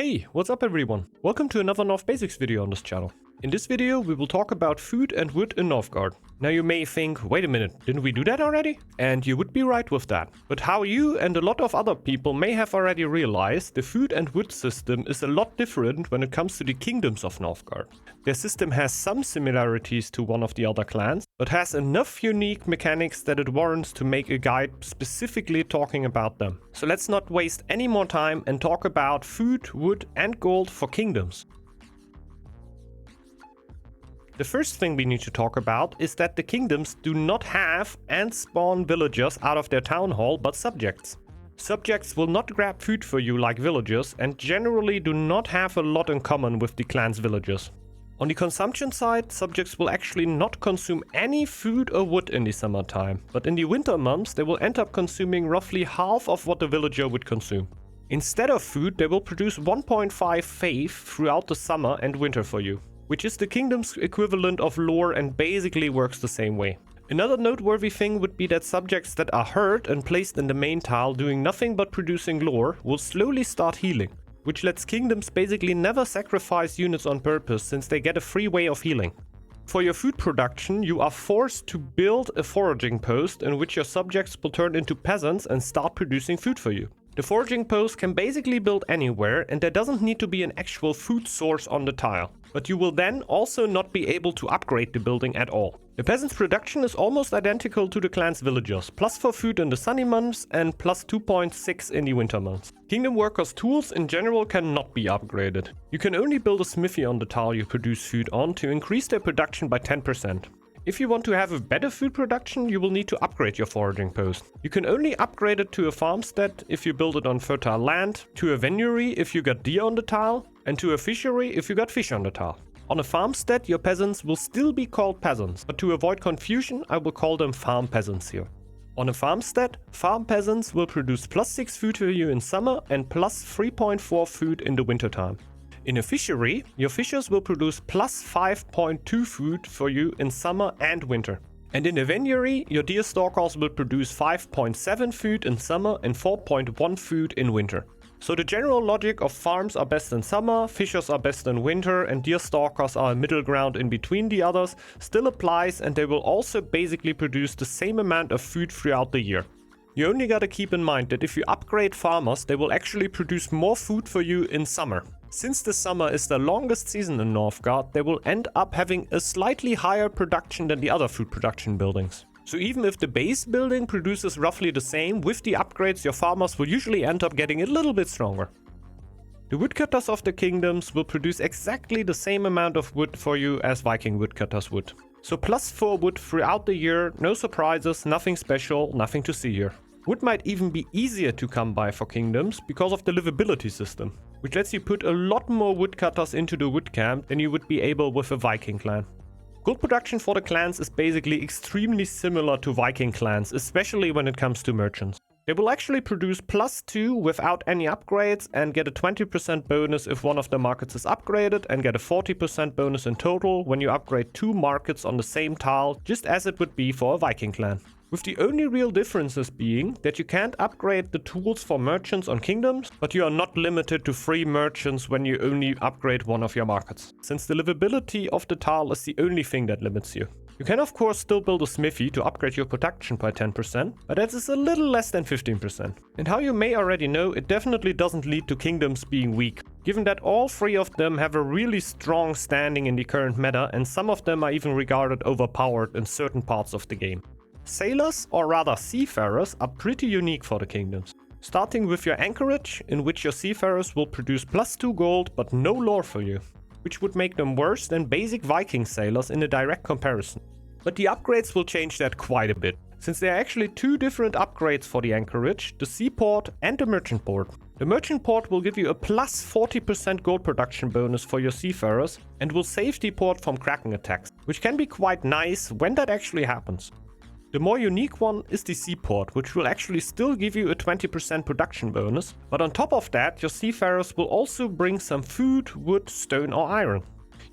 Hey, what's up everyone? Welcome to another Northbasics video on this channel. In this video we will talk about food and wood in Northgard. Now you may think, wait a minute, didn't we do that already? And you would be right with that. But how you and a lot of other people may have already realized, the food and wood system is a lot different when it comes to the kingdoms of Northgard. Their system has some similarities to one of the other clans, but has enough unique mechanics that it warrants to make a guide specifically talking about them. So let's not waste any more time and talk about food, wood and gold for kingdoms. The first thing we need to talk about is that the kingdoms do not have and spawn villagers out of their town hall, but subjects. Subjects will not grab food for you like villagers and generally do not have a lot in common with the clan's villagers. On the consumption side, subjects will actually not consume any food or wood in the summertime, but in the winter months they will end up consuming roughly half of what the villager would consume. Instead of food, they will produce 1.5 faith throughout the summer and winter for you, which is the kingdom's equivalent of lore and basically works the same way. Another noteworthy thing would be that subjects that are hurt and placed in the main tile doing nothing but producing lore will slowly start healing, which lets kingdoms basically never sacrifice units on purpose since they get a free way of healing. For your food production, you are forced to build a foraging post in which your subjects will turn into peasants and start producing food for you. The foraging post can basically build anywhere and there doesn't need to be an actual food source on the tile. But you will then also not be able to upgrade the building at all. The peasant's production is almost identical to the clan's villagers, plus for food in the sunny months and plus 2.6 in the winter months. Kingdom workers' tools in general cannot be upgraded. You can only build a smithy on the tile you produce food on to increase their production by 10%. If you want to have a better food production, you will need to upgrade your foraging post. You can only upgrade it to a farmstead if you build it on fertile land, to a venery if you got deer on the tile, and to a fishery if you got fish on the tile. On a farmstead, your peasants will still be called peasants, but to avoid confusion, I will call them farm peasants here. On a farmstead, farm peasants will produce plus 6 food for you in summer and plus 3.4 food in the wintertime. In a fishery, your fishers will produce plus 5.2 food for you in summer and winter. And in a venery, your deer stalkers will produce 5.7 food in summer and 4.1 food in winter. So the general logic of farms are best in summer, fishers are best in winter, and deer stalkers are a middle ground in between the others still applies, and they will also basically produce the same amount of food throughout the year. You only gotta keep in mind that if you upgrade farmers, they will actually produce more food for you in summer. Since the summer is the longest season in Northgard, they will end up having a slightly higher production than the other food production buildings. So even if the base building produces roughly the same, with the upgrades your farmers will usually end up getting a little bit stronger. The woodcutters of the kingdoms will produce exactly the same amount of wood for you as Viking woodcutters would. So plus 4 wood throughout the year, no surprises, nothing special, nothing to see here. Wood might even be easier to come by for kingdoms because of the livability system, which lets you put a lot more woodcutters into the wood camp than you would be able with a Viking clan. Gold production for the clans is basically extremely similar to Viking clans, especially when it comes to merchants. They will actually produce plus 2 without any upgrades and get a 20% bonus if one of the markets is upgraded, and get a 40% bonus in total when you upgrade 2 markets on the same tile, just as it would be for a Viking clan. With the only real differences being that you can't upgrade the tools for merchants on kingdoms, but you are not limited to free merchants when you only upgrade one of your markets, since the livability of the tile is the only thing that limits you. You can of course still build a smithy to upgrade your production by 10%, but that is a little less than 15%. And how you may already know, it definitely doesn't lead to kingdoms being weak, given that all 3 of them have a really strong standing in the current meta, and some of them are even regarded overpowered in certain parts of the game. Sailors, or rather seafarers, are pretty unique for the kingdoms. Starting with your anchorage, in which your seafarers will produce plus 2 gold but no lore for you, which would make them worse than basic Viking sailors in a direct comparison. But the upgrades will change that quite a bit, since there are actually 2 different upgrades for the anchorage, the seaport and the merchant port. The merchant port will give you a plus 40% gold production bonus for your seafarers and will save the port from kraken attacks, which can be quite nice when that actually happens. The more unique one is the seaport, which will actually still give you a 20% production bonus, but on top of that, your seafarers will also bring some food, wood, stone or iron.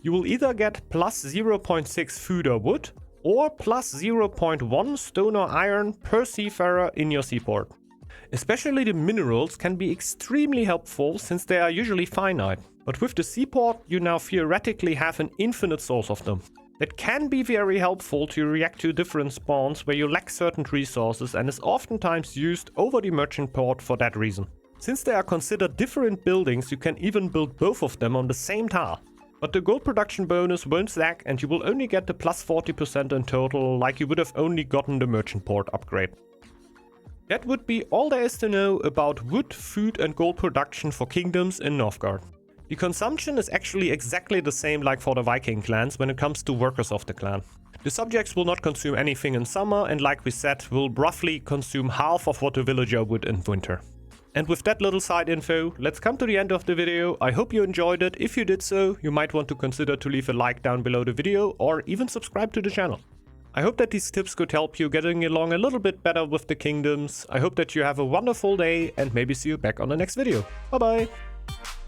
You will either get plus 0.6 food or wood, or plus 0.1 stone or iron per seafarer in your seaport. Especially the minerals can be extremely helpful since they are usually finite. But with the seaport, you now theoretically have an infinite source of them. That can be very helpful to react to different spawns where you lack certain resources and is oftentimes used over the merchant port for that reason. Since they are considered different buildings, you can even build both of them on the same tile. But the gold production bonus won't stack and you will only get the plus 40% in total, like you would have only gotten the merchant port upgrade. That would be all there is to know about wood, food and gold production for kingdoms in Northgard. The consumption is actually exactly the same like for the Viking clans when it comes to workers of the clan. The subjects will not consume anything in summer and like we said will roughly consume half of what a villager would in winter. And with that little side info, let's come to the end of the video. I hope you enjoyed it. If you did so, you might want to consider to leave a like down below the video or even subscribe to the channel. I hope that these tips could help you getting along a little bit better with the kingdoms. I hope that you have a wonderful day and maybe see you back on the next video. Bye bye!